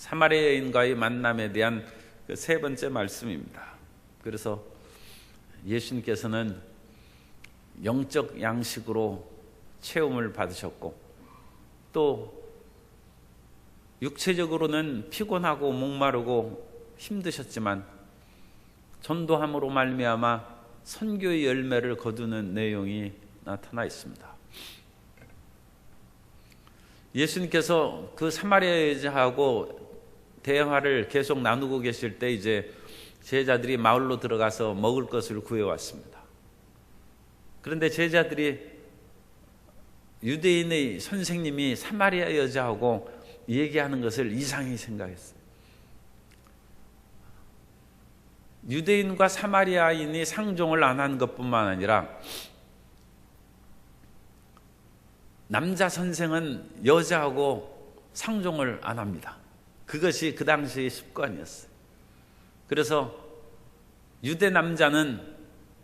사마리아 여인과의 만남에 대한 그 세 번째 말씀입니다. 그래서 예수님께서는 영적 양식으로 체험을 받으셨고 또 육체적으로는 피곤하고 목마르고 힘드셨지만 전도함으로 말미암아 선교의 열매를 거두는 내용이 나타나 있습니다. 예수님께서 그 사마리아 여자하고 대화를 계속 나누고 계실 때 이제 제자들이 마을로 들어가서 먹을 것을 구해왔습니다. 그런데 제자들이 유대인의 선생님이 사마리아 여자하고 얘기하는 것을 이상히 생각했어요. 유대인과 사마리아인이 상종을 안 한 것뿐만 아니라 남자 선생은 여자하고 상종을 안 합니다. 그것이 그 당시의 습관이었어요. 그래서 유대 남자는,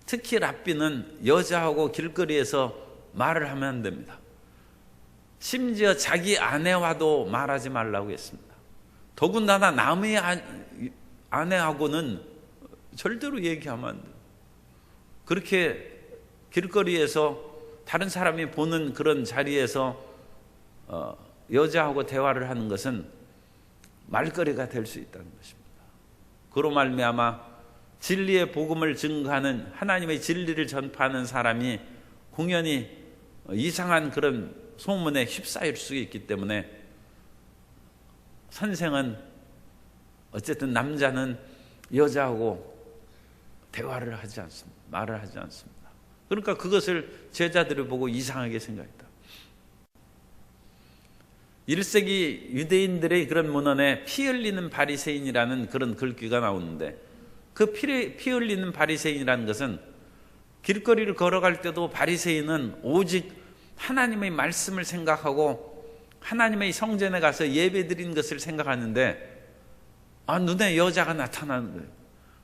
특히 랍비는 여자하고 길거리에서 말을 하면 안 됩니다. 심지어 자기 아내와도 말하지 말라고 했습니다. 더군다나 남의 아내하고는 절대로 얘기하면 안 돼요. 그렇게 길거리에서 다른 사람이 보는 그런 자리에서 여자하고 대화를 하는 것은 말거리가 될 수 있다는 것입니다. 그로 말미암아 진리의 복음을 증거하는, 하나님의 진리를 전파하는 사람이 공연히 이상한 그런 소문에 휩싸일 수 있기 때문에 선생은, 어쨌든 남자는 여자하고 대화를 하지 않습니다. 말을 하지 않습니다. 그러니까 그것을 제자들이 보고 이상하게 생각했다. 1세기 유대인들의 그런 문헌에 피 흘리는 바리새인이라는 그런 글귀가 나오는데, 그 피 흘리는 바리새인이라는 것은 길거리를 걸어갈 때도 바리새인은 오직 하나님의 말씀을 생각하고 하나님의 성전에 가서 예배 드린 것을 생각하는데, 눈에 여자가 나타나는 거예요.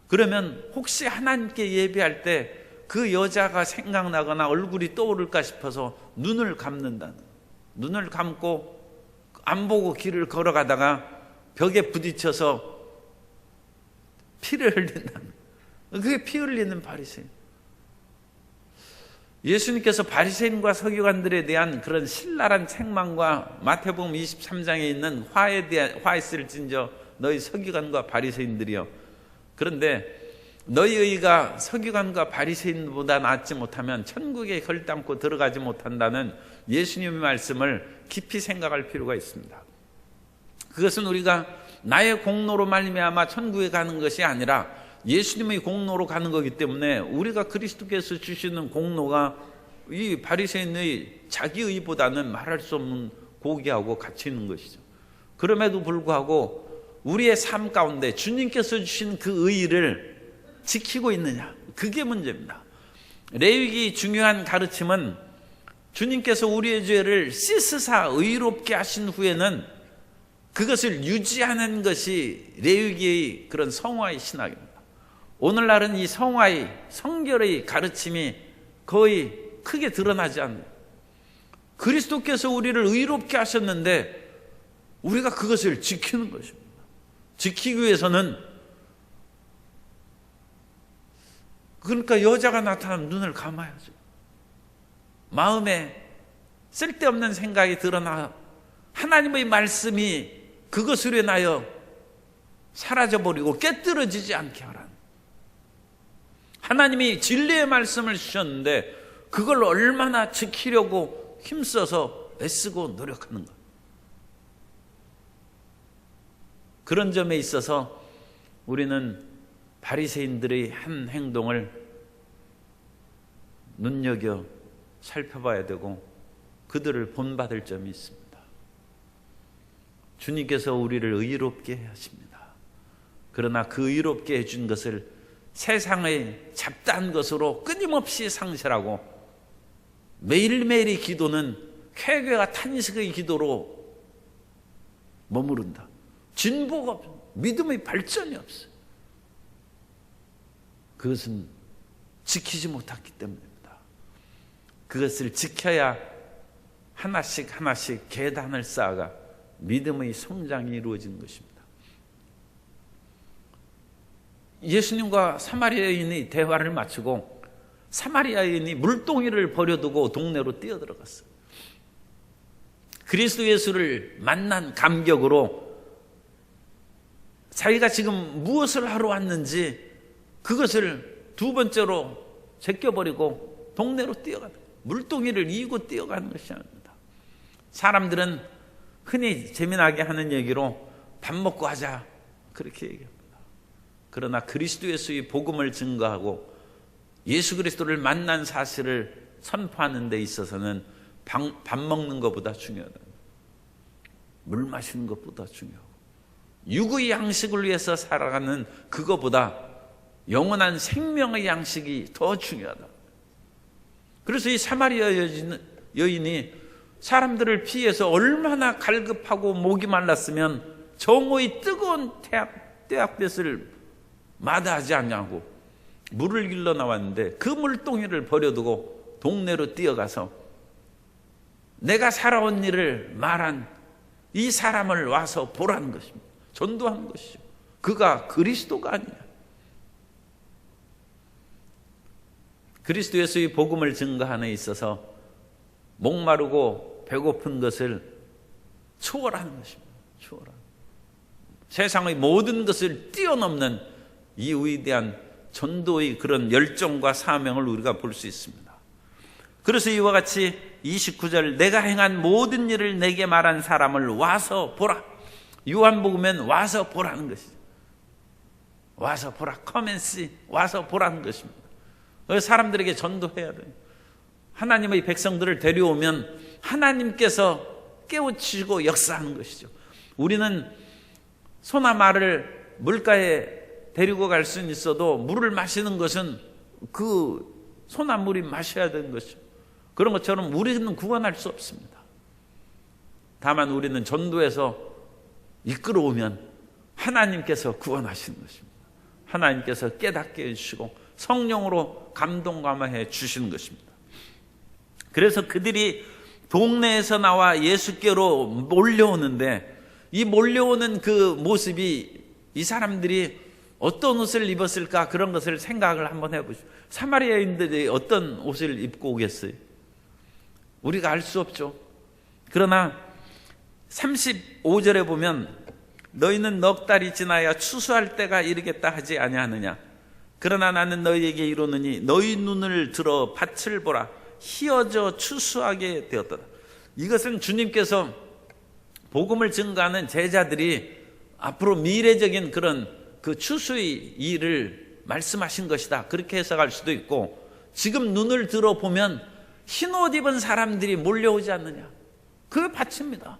그러면 혹시 하나님께 예배할 때 그 여자가 생각나거나 얼굴이 떠오를까 싶어서 눈을 감는다는 거예요. 눈을 감고 안 보고 길을 걸어가다가 벽에 부딪혀서 피를 흘린다는 거예요. 그게 피 흘리는 바리새인. 예수님께서 바리새인과 서기관들에 대한 그런 신랄한 책망과 마태복음 23장에 있는 화에 쓸진저 너희 서기관과 바리새인들이여, 그런데 너희 의가 서기관과 바리새인보다 낫지 못하면 천국에 혈담고 들어가지 못한다는 예수님의 말씀을 깊이 생각할 필요가 있습니다. 그것은 우리가 나의 공로로 말미암아 천국에 가는 것이 아니라 예수님의 공로로 가는 거기 때문에, 우리가 그리스도께서 주시는 공로가 이 바리새인의 자기 의보다는 말할 수 없는 고귀하고 가치 있는 것이죠. 그럼에도 불구하고 우리의 삶 가운데 주님께서 주신 그 의를 지키고 있느냐, 그게 문제입니다. 레위기 중요한 가르침은 주님께서 우리의 죄를 씻으사 의롭게 하신 후에는 그것을 유지하는 것이 레위기의 그런 성화의 신학입니다. 오늘날은 이 성화의, 성결의 가르침이 거의 크게 드러나지 않는, 그리스도께서 우리를 의롭게 하셨는데 우리가 그것을 지키는 것입니다. 지키기 위해서는, 그러니까 여자가 나타나면 눈을 감아야죠. 마음에 쓸데없는 생각이 드러나 하나님의 말씀이 그것으로 인하여 사라져버리고 깨뜨려지지 않게 하라는, 하나님이 진리의 말씀을 주셨는데 그걸 얼마나 지키려고 힘써서 애쓰고 노력하는가. 그런 점에 있어서 우리는 바리새인들의 한 행동을 눈여겨 살펴봐야 되고 그들을 본받을 점이 있습니다. 주님께서 우리를 의롭게 하십니다. 그러나 그 의롭게 해준 것을 세상의 잡다한 것으로 끊임없이 상실하고 매일매일의 기도는 쾌괴와 탄식의 기도로 머무른다. 진보가 없어. 믿음의 발전이 없어요. 그것은 지키지 못했기 때문입니다. 그것을 지켜야 하나씩 하나씩 계단을 쌓아가 믿음의 성장이 이루어지는 것입니다. 예수님과 사마리아 여인이 대화를 마치고 사마리아 여인이 물동이를 버려두고 동네로 뛰어들어갔어요. 그리스도 예수를 만난 감격으로 자기가 지금 무엇을 하러 왔는지 그것을 두 번째로 제껴버리고 동네로 뛰어가는, 물동이를 이고 뛰어가는 것이 아닙니다. 사람들은 흔히 재미나게 하는 얘기로 밥 먹고 하자 그렇게 얘기합니다. 그러나 그리스도 예수의 복음을 증거하고 예수 그리스도를 만난 사실을 선포하는 데 있어서는 밥 먹는 것보다 중요하다. 물 마시는 것보다 중요하고 육의 양식을 위해서 살아가는 그것보다 영원한 생명의 양식이 더 중요하다. 그래서 이 사마리아 여인이 사람들을 피해서 얼마나 갈급하고 목이 말랐으면 정오의 뜨거운 태양볕을 마다하지 않냐고 물을 길러 나왔는데 그 물동이를 버려두고 동네로 뛰어가서 내가 살아온 일을 말한 이 사람을 와서 보라는 것입니다. 전도하는 것이죠. 그가 그리스도가 아니냐. 그리스도 예수의 복음을 증거하는 데 있어서 목마르고 배고픈 것을 초월하는 것입니다. 초월하는. 세상의 모든 것을 뛰어넘는 이 위대한 전도의 그런 열정과 사명을 우리가 볼 수 있습니다. 그래서 이와 같이 29절 내가 행한 모든 일을 내게 말한 사람을 와서 보라. 요한복음엔 와서 보라는 것이죠. 와서 보라. Come and see. 와서 보라는 것입니다. 사람들에게 전도해야 돼요. 하나님의 백성들을 데려오면 하나님께서 깨우치고 역사하는 것이죠. 우리는 소나 말을 물가에 데리고 갈 수는 있어도 물을 마시는 것은 그 소나 물이 마셔야 되는 것이죠. 그런 것처럼 우리는 구원할 수 없습니다. 다만 우리는 전도해서 이끌어오면 하나님께서 구원하시는 것입니다. 하나님께서 깨닫게 해주시고 성령으로 감동감화해 주시는 것입니다. 그래서 그들이 동네에서 나와 예수께로 몰려오는데 이 몰려오는 그 모습이 이 사람들이 어떤 옷을 입었을까 그런 것을 생각을 한번 해보시죠. 사마리아인들이 어떤 옷을 입고 오겠어요? 우리가 알 수 없죠. 그러나 35절에 보면 너희는 넉 달이 지나야 추수할 때가 이르겠다 하지 아니하느냐. 그러나 나는 너희에게 이르노니 너희 눈을 들어 밭을 보라. 희어져 추수하게 되었더라. 이것은 주님께서 복음을 증거하는 제자들이 앞으로 미래적인 그런 그 추수의 일을 말씀하신 것이다. 그렇게 해석할 수도 있고 지금 눈을 들어보면 흰옷 입은 사람들이 몰려오지 않느냐. 그 밭입니다.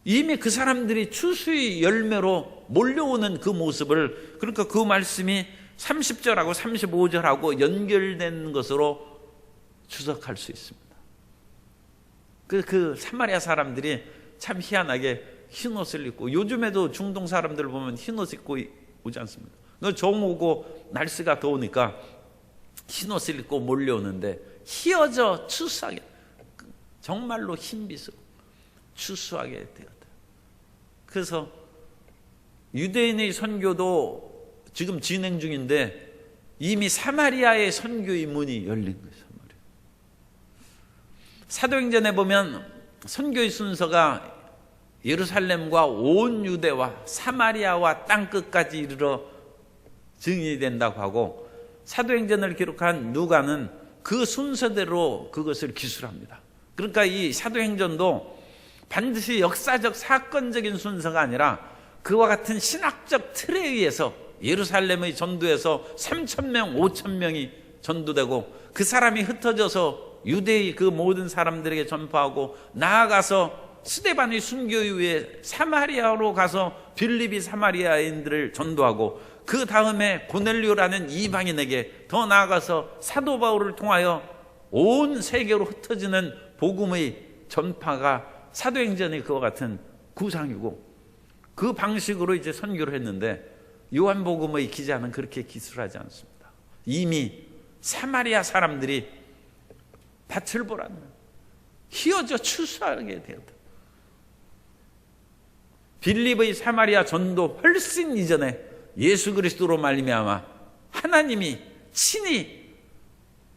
이미 그 사람들이 추수의 열매로 몰려오는 그 모습을 그러니까 그 말씀이 30절하고 35절하고 연결된 것으로 추석할 수 있습니다. 그 사마리아 사람들이 참 희한하게 흰옷을 입고 요즘에도 중동 사람들 보면 흰옷 입고 오지 않습니까? 정 오고 날씨가 더우니까 흰옷을 입고 몰려오는데 희어져 추수하게 정말로 흰빛으로 추수하게 되었다. 그래서 유대인의 선교도 지금 진행 중인데 이미 사마리아의 선교의 문이 열린 거예요. 사도행전에 보면 선교의 순서가 예루살렘과 온 유대와 사마리아와 땅끝까지 이르러 증인이 된다고 하고 사도행전을 기록한 누가는 그 순서대로 그것을 기술합니다. 그러니까 이 사도행전도 반드시 역사적 사건적인 순서가 아니라 그와 같은 신학적 틀에 의해서 예루살렘의 전도에서 3,000명, 5,000명이 전도되고 그 사람이 흩어져서 유대의 그 모든 사람들에게 전파하고 나아가서 스데반의 순교 이후에 사마리아로 가서 빌립이 사마리아인들을 전도하고 그 다음에 고넬료라는 이방인에게 더 나아가서 사도 바울을 통하여 온 세계로 흩어지는 복음의 전파가 사도행전의 그와 같은 구상이고 그 방식으로 이제 선교를 했는데 요한복음의 기자는 그렇게 기술하지 않습니다. 이미 사마리아 사람들이 밭을 보라는 희어져 추수하게 되었다. 빌립의 사마리아 전도 훨씬 이전에 예수 그리스도로 말미암아 하나님이 친히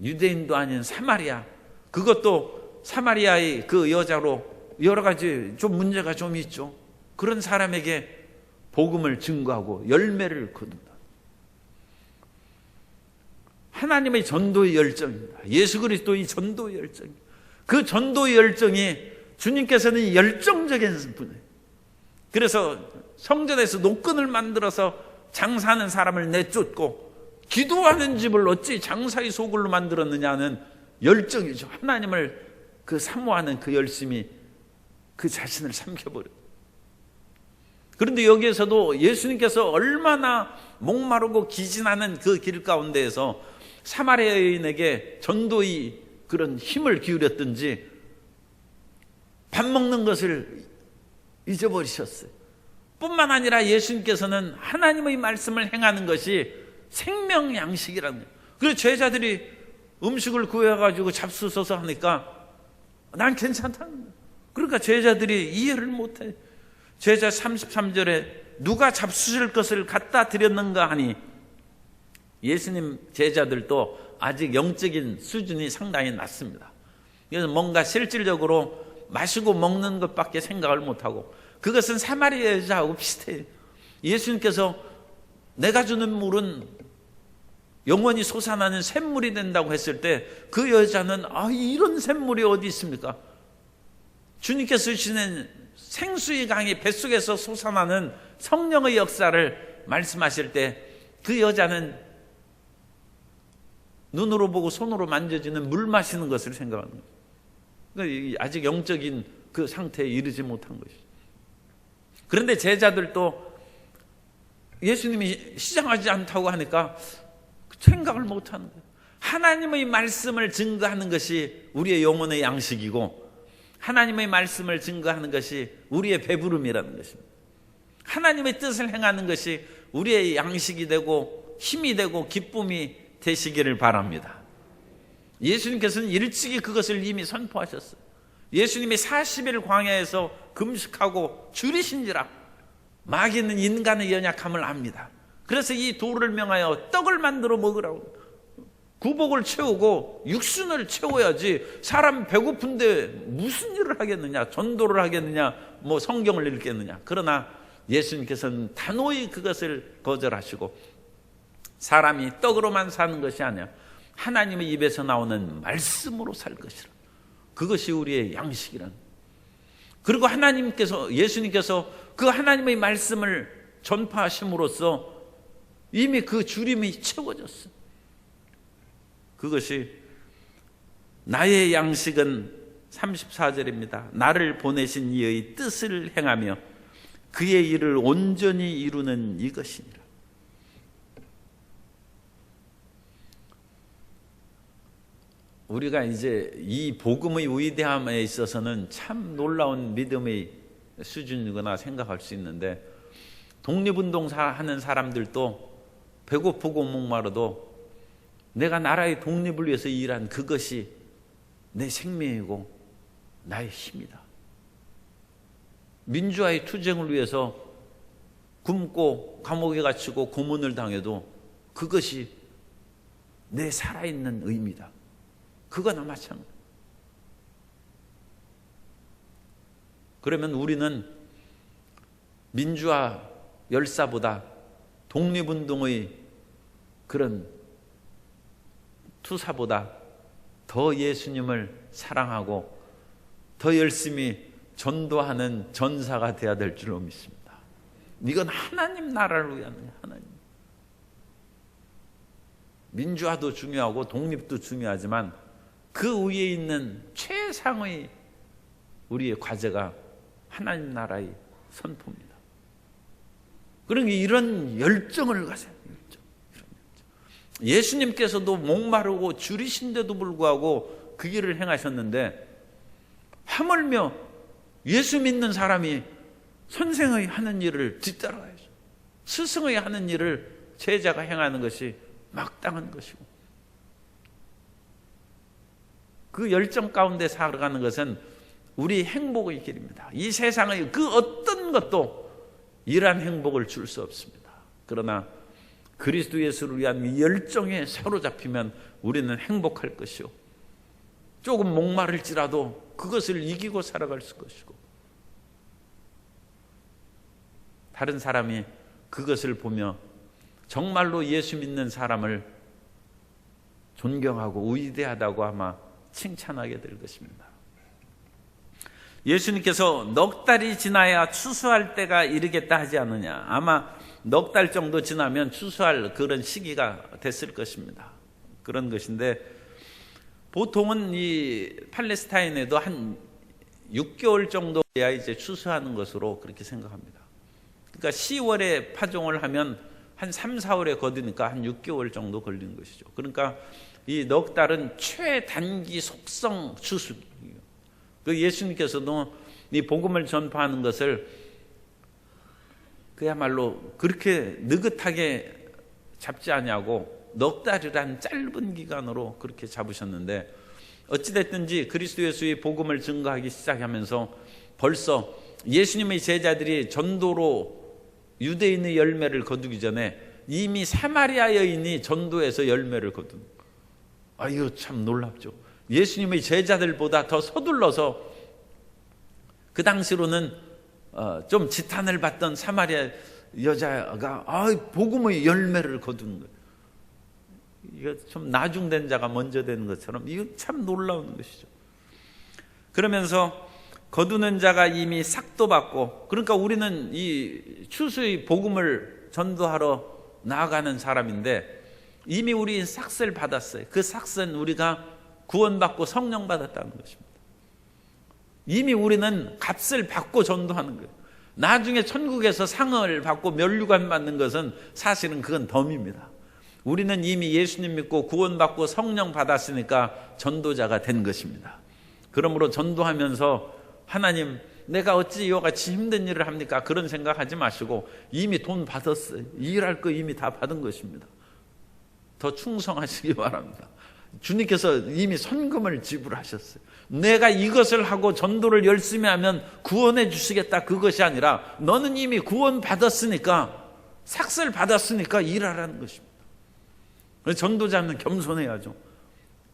유대인도 아닌 사마리아, 그것도 사마리아의 그 여자로 여러 가지 좀 문제가 좀 있죠. 그런 사람에게 복음을 증거하고 열매를 거둔다. 하나님의 전도의 열정입니다. 예수 그리스도의 전도의 열정. 그 전도의 열정이 주님께서는 열정적인 분이에요. 그래서 성전에서 노끈을 만들어서 장사하는 사람을 내쫓고 기도하는 집을 어찌 장사의 소굴로 만들었느냐는 열정이죠. 하나님을 그 사모하는 그 열심이 그 자신을 삼켜버려요. 그런데 여기에서도 예수님께서 얼마나 목마르고 기진하는 그 길 가운데에서 사마리아 여인에게 전도의 그런 힘을 기울였든지 밥 먹는 것을 잊어버리셨어요. 뿐만 아니라 예수님께서는 하나님의 말씀을 행하는 것이 생명 양식이라는 거예요. 그래서 제자들이 음식을 구해가지고 잡수셔서 하니까 난 괜찮다는 거예요. 그러니까 제자들이 이해를 못해요. 제자 33절에 누가 잡수실 것을 갖다 드렸는가 하니, 예수님 제자들도 아직 영적인 수준이 상당히 낮습니다. 그래서 뭔가 실질적으로 마시고 먹는 것밖에 생각을 못하고, 그것은 사마리아 여자하고 비슷해요. 예수님께서 내가 주는 물은 영원히 솟아나는 샘물이 된다고 했을 때 그 여자는 이런 샘물이 어디 있습니까? 주님께서 주시는 생수의 강이 뱃속에서 솟아나는 성령의 역사를 말씀하실 때 그 여자는 눈으로 보고 손으로 만져지는 물 마시는 것을 생각하는 거예요. 그러니까 아직 영적인 그 상태에 이르지 못한 것이죠. 그런데 제자들도 예수님이 시장하지 않다고 하니까 생각을 못하는 거예요. 하나님의 말씀을 증거하는 것이 우리의 영혼의 양식이고, 하나님의 말씀을 증거하는 것이 우리의 배부름이라는 것입니다. 하나님의 뜻을 행하는 것이 우리의 양식이 되고 힘이 되고 기쁨이 되시기를 바랍니다. 예수님께서는 일찍이 그것을 이미 선포하셨어요. 예수님이 40일 광야에서 금식하고 줄이신지라 마귀는 인간의 연약함을 압니다. 그래서 이 돌을 명하여 떡을 만들어 먹으라고, 구복을 채우고 육순을 채워야지 사람 배고픈데 무슨 일을 하겠느냐, 전도를 하겠느냐, 뭐 성경을 읽겠느냐. 그러나 예수님께서는 단호히 그것을 거절하시고, 사람이 떡으로만 사는 것이 아니라 하나님의 입에서 나오는 말씀으로 살 것이라, 그것이 우리의 양식이란. 그리고 하나님께서, 예수님께서 그 하나님의 말씀을 전파하심으로써 이미 그 주림이 채워졌어요. 그것이 나의 양식은 34절입니다. 나를 보내신 이의 뜻을 행하며 그의 일을 온전히 이루는 이것이니라. 우리가 이제 이 복음의 위대함에 있어서는 참 놀라운 믿음의 수준이거나 생각할 수 있는데, 독립운동 하는 사람들도 배고프고 목마르도 내가 나라의 독립을 위해서 일한 그것이 내 생명이고 나의 힘이다. 민주화의 투쟁을 위해서 굶고 감옥에 갇히고 고문을 당해도 그것이 내 살아있는 의미다. 그거나 마찬가지. 그러면 우리는 민주화 열사보다 독립운동의 그런 투사보다 더 예수님을 사랑하고 더 열심히 전도하는 전사가 되어야 될 줄로 믿습니다. 이건 하나님 나라를 위한 거예요. 하나님. 민주화도 중요하고 독립도 중요하지만 그 위에 있는 최상의 우리의 과제가 하나님 나라의 선포입니다. 그러니 이런 열정을 가져야 돼요. 예수님께서도 목마르고 줄이신데도 불구하고 그 길을 행하셨는데, 하물며 예수 믿는 사람이 선생의 하는 일을 뒤따라가야죠. 스승의 하는 일을 제자가 행하는 것이 마땅한 것이고, 그 열정 가운데 살아가는 것은 우리 행복의 길입니다. 이 세상의 그 어떤 것도 이러한 행복을 줄 수 없습니다. 그러나 그리스도 예수를 위한 이 열정에 사로잡히면 우리는 행복할 것이요, 조금 목마를지라도 그것을 이기고 살아갈 것이고, 다른 사람이 그것을 보며 정말로 예수 믿는 사람을 존경하고 위대하다고 아마 칭찬하게 될 것입니다. 예수님께서 넉 달이 지나야 추수할 때가 이르겠다 하지 않느냐. 아마 넉 달 정도 지나면 추수할 그런 시기가 됐을 것입니다. 그런 것인데, 보통은 이 팔레스타인에도 한 6개월 정도 돼야 이제 추수하는 것으로 그렇게 생각합니다. 그러니까 10월에 파종을 하면 한 3, 4월에 거두니까 한 6개월 정도 걸리는 것이죠. 그러니까 이 넉 달은 최단기 속성 추수예요. 그 예수님께서도 이 복음을 전파하는 것을 그야말로 그렇게 느긋하게 잡지 않냐고 넉 달이란 짧은 기간으로 그렇게 잡으셨는데, 어찌됐든지 그리스도 예수의 복음을 증거하기 시작하면서 벌써 예수님의 제자들이 전도로 유대인의 열매를 거두기 전에 이미 사마리아 여인이 전도해서 열매를 거둔, 이거 참 놀랍죠. 예수님의 제자들보다 더 서둘러서 그 당시로는 좀 지탄을 받던 사마리아 여자가 복음의 열매를 거두는 거예요. 이거 좀 나중된 자가 먼저 되는 것처럼 이거 참 놀라운 것이죠. 그러면서 거두는 자가 이미 삭도 받고, 그러니까 우리는 이 추수의 복음을 전도하러 나아가는 사람인데 이미 우리 삭을 받았어요. 그 삭은 우리가 구원받고 성령 받았다는 것입니다. 이미 우리는 값을 받고 전도하는 거예요. 나중에 천국에서 상을 받고 면류관 받는 것은 사실은 그건 덤입니다. 우리는 이미 예수님 믿고 구원받고 성령 받았으니까 전도자가 된 것입니다. 그러므로 전도하면서 하나님, 내가 어찌 이와 같이 힘든 일을 합니까? 그런 생각하지 마시고 이미 돈 받았어요. 일할 거 이미 다 받은 것입니다. 더 충성하시기 바랍니다. 주님께서 이미 선금을 지불하셨어요. 내가 이것을 하고 전도를 열심히 하면 구원해 주시겠다, 그것이 아니라 너는 이미 구원 받았으니까, 삭을 받았으니까 일하라는 것입니다. 전도자는 겸손해야죠.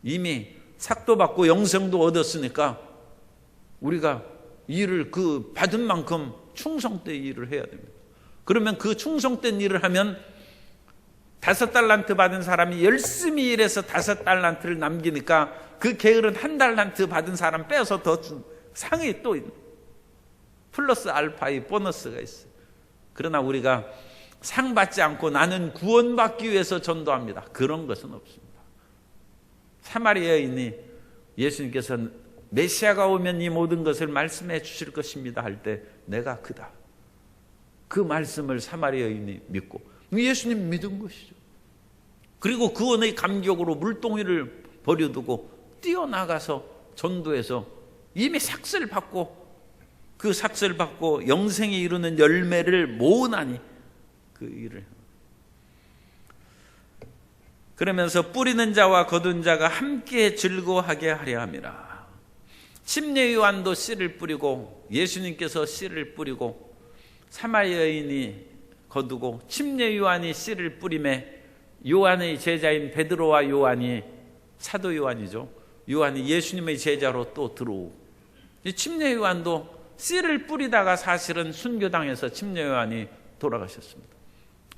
이미 삭도 받고 영생도 얻었으니까 우리가 일을 그 받은 만큼 충성된 일을 해야 됩니다. 그러면 그 충성된 일을 하면 5달란트 받은 사람이 열심히 일해서 5달란트를 남기니까 그 게으른 1달란트 받은 사람 빼서 더 준 상이 또 플러스 알파의 보너스가 있어요. 그러나 우리가 상 받지 않고 나는 구원받기 위해서 전도합니다, 그런 것은 없습니다. 사마리아인이 예수님께서 메시아가 오면 이 모든 것을 말씀해 주실 것입니다 할 때 내가 그다, 그 말씀을 사마리아인이 믿고 예수님 믿은 것이죠. 그리고 구원의 감격으로 물동이를 버려두고 뛰어나가서 전도해서 이미 삭을 받고, 그 삭을 받고 영생에 이르는 열매를 모으나니 그 일을, 그러면서 뿌리는 자와 거둔 자가 함께 즐거워하게 하려 함이라. 침례 요한도 씨를 뿌리고 예수님께서 씨를 뿌리고 사마리아 여인이 거두고 침례 요한이 씨를 뿌림에 요한의 제자인 베드로와 요한이, 사도 요한이죠, 요한이 예수님의 제자로 또 들어오고, 침례 요한도 씨를 뿌리다가 사실은 순교당해서 침례 요한이 돌아가셨습니다.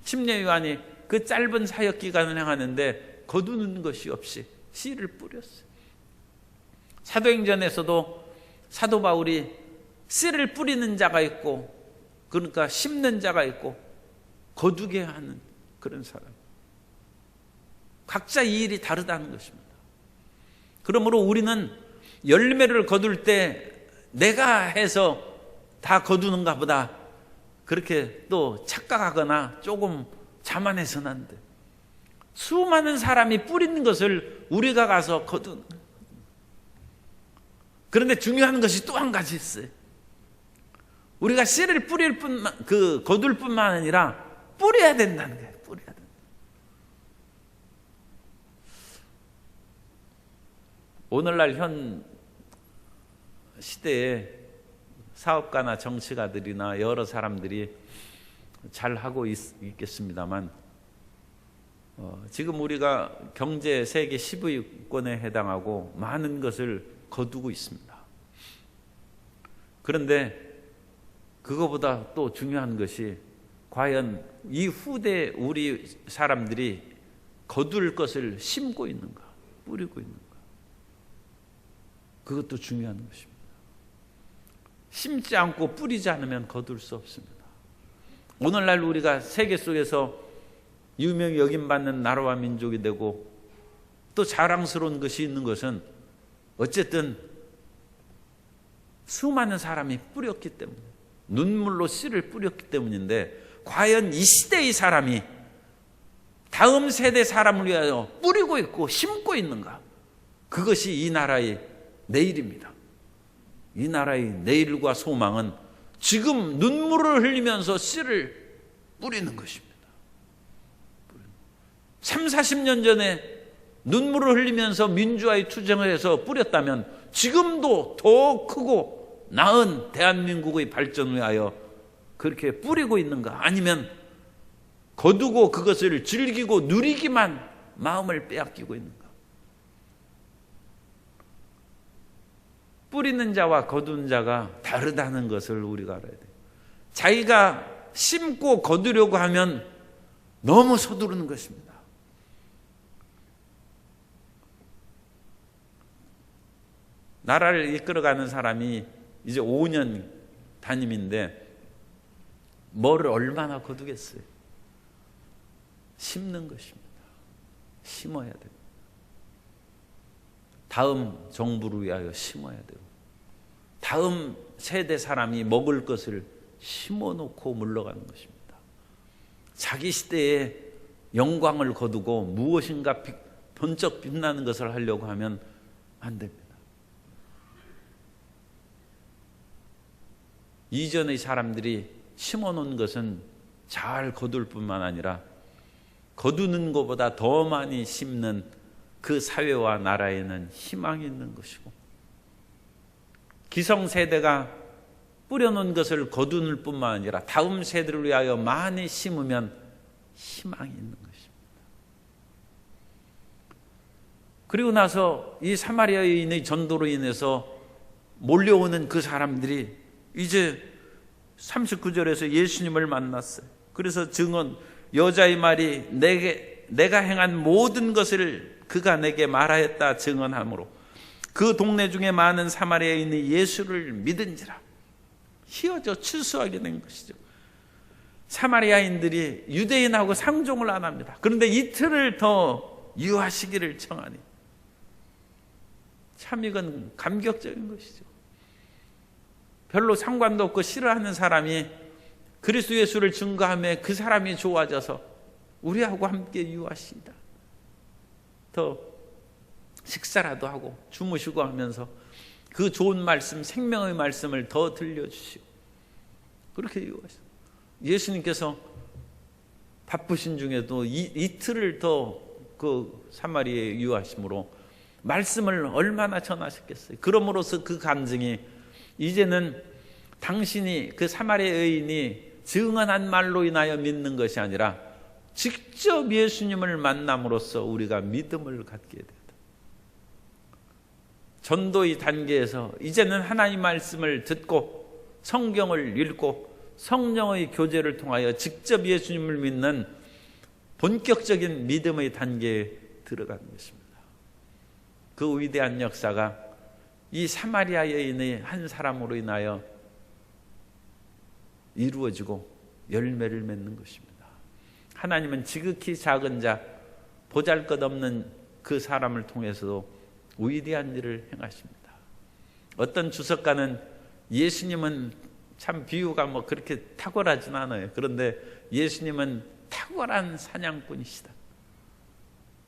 침례 요한이 그 짧은 사역 기간을 행하는데 거두는 것이 없이 씨를 뿌렸어요. 사도행전에서도 사도 바울이 씨를 뿌리는 자가 있고, 그러니까 심는 자가 있고 거두게 하는 그런 사람, 각자 이 일이 다르다는 것입니다. 그러므로 우리는 열매를 거둘 때 내가 해서 다 거두는가 보다 그렇게 또 착각하거나 조금 자만해서는 안 돼. 수많은 사람이 뿌리는 것을 우리가 가서 거두는. 그런데 중요한 것이 또 한 가지 있어요. 우리가 씨를 뿌릴 뿐만, 거둘 뿐만 아니라 뿌려야 된다는 거예요. 뿌려야 된다. 오늘날 현 시대에 사업가나 정치가들이나 여러 사람들이 잘 하고 있겠습니다만 지금 우리가 경제 세계 10위권에 해당하고 많은 것을 거두고 있습니다. 그런데 그거보다 또 중요한 것이 과연 이 후대 우리 사람들이 거둘 것을 심고 있는가, 뿌리고 있는가. 그것도 중요한 것입니다. 심지 않고 뿌리지 않으면 거둘 수 없습니다. 오늘날 우리가 세계 속에서 유명히 여김받는 나라와 민족이 되고 또 자랑스러운 것이 있는 것은 어쨌든 수많은 사람이 뿌렸기 때문에, 눈물로 씨를 뿌렸기 때문인데, 과연 이 시대의 사람이 다음 세대 사람을 위하여 뿌리고 있고 심고 있는가? 그것이 이 나라의 내일입니다. 이 나라의 내일과 소망은 지금 눈물을 흘리면서 씨를 뿌리는 것입니다. 3, 40년 전에 눈물을 흘리면서 민주화의 투쟁을 해서 뿌렸다면 지금도 더 크고 나은 대한민국의 발전을 위하여 그렇게 뿌리고 있는가? 아니면 거두고 그것을 즐기고 누리기만 마음을 빼앗기고 있는가? 뿌리는 자와 거두는 자가 다르다는 것을 우리가 알아야 돼요. 자기가 심고 거두려고 하면 너무 서두르는 것입니다. 나라를 이끌어가는 사람이 이제 5년 단임인데 뭐를 얼마나 거두겠어요? 심는 것입니다. 심어야 돼요. 다음 정부를 위하여 심어야 돼요. 다음 세대 사람이 먹을 것을 심어놓고 물러가는 것입니다. 자기 시대에 영광을 거두고 무엇인가 번쩍 빛나는 것을 하려고 하면 안 됩니다. 이전의 사람들이 심어놓은 것은 잘 거둘 뿐만 아니라 거두는 것보다 더 많이 심는 그 사회와 나라에는 희망이 있는 것이고, 기성세대가 뿌려놓은 것을 거두는 뿐만 아니라 다음 세대를 위하여 많이 심으면 희망이 있는 것입니다. 그리고 나서 이 사마리아인의 전도로 인해서 몰려오는 그 사람들이 이제 39절에서 예수님을 만났어요. 그래서 증언, 여자의 말이 내가 행한 모든 것을 그가 내게 말하였다 증언하므로 그 동네 중에 많은 사마리아인이 예수를 믿은지라. 휘어져 추수하게 된 것이죠. 사마리아인들이 유대인하고 상종을 안 합니다. 그런데 이틀을 더 유하시기를 청하니 참 이건 감격적인 것이죠. 별로 상관도 없고 싫어하는 사람이 그리스도 예수를 증거하며 그 사람이 좋아져서 우리하고 함께 유하시다. 더 식사라도 하고 주무시고 하면서 그 좋은 말씀, 생명의 말씀을 더 들려주시고 그렇게 유하시다. 예수님께서 바쁘신 중에도 이틀을 더 그 사마리아에 유하심으로 말씀을 얼마나 전하셨겠어요. 그러므로서 그 간증이 이제는 당신이 그 사마리아 여인이 증언한 말로 인하여 믿는 것이 아니라 직접 예수님을 만남으로써 우리가 믿음을 갖게 된다. 전도의 단계에서 이제는 하나님 말씀을 듣고 성경을 읽고 성령의 교제를 통하여 직접 예수님을 믿는 본격적인 믿음의 단계에 들어가는 것입니다. 그 위대한 역사가 이 사마리아 여인의 한 사람으로 인하여 이루어지고 열매를 맺는 것입니다. 하나님은 지극히 작은 자, 보잘것없는 그 사람을 통해서도 위대한 일을 행하십니다. 어떤 주석가는 예수님은 참 비유가 뭐 그렇게 탁월하진 않아요. 그런데 예수님은 탁월한 사냥꾼이시다.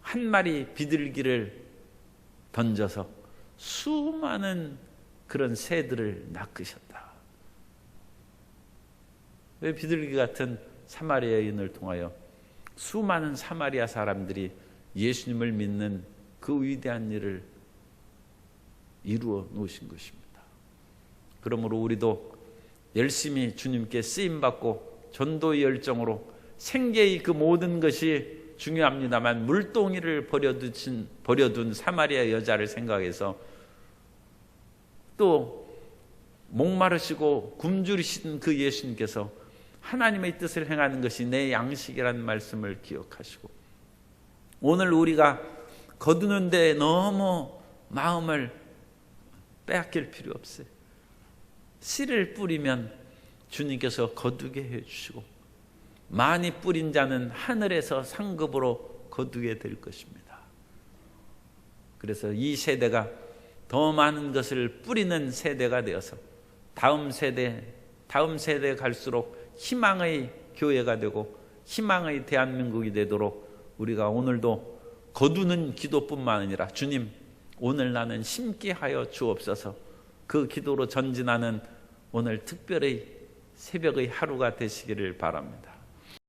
한 마리 비둘기를 던져서 수많은 그런 새들을 낚으셨다. 왜 비둘기 같은 사마리아인을 통하여 수많은 사마리아 사람들이 예수님을 믿는 그 위대한 일을 이루어 놓으신 것입니다. 그러므로 우리도 열심히 주님께 쓰임받고 전도의 열정으로 생계의 그 모든 것이 중요합니다만 물동이를 버려둔 사마리아 여자를 생각해서 또 목마르시고 굶주리신 그 예수님께서 하나님의 뜻을 행하는 것이 내 양식이라는 말씀을 기억하시고 오늘 우리가 거두는 데 너무 마음을 빼앗길 필요 없어요. 씨를 뿌리면 주님께서 거두게 해주시고 많이 뿌린 자는 하늘에서 상급으로 거두게 될 것입니다. 그래서 이 세대가 더 많은 것을 뿌리는 세대가 되어서 다음 세대에 갈수록 희망의 교회가 되고 희망의 대한민국이 되도록 우리가 오늘도 거두는 기도뿐만 아니라 주님 오늘 나는 심게 하여 주옵소서 그 기도로 전진하는 오늘 특별히 새벽의 하루가 되시기를 바랍니다.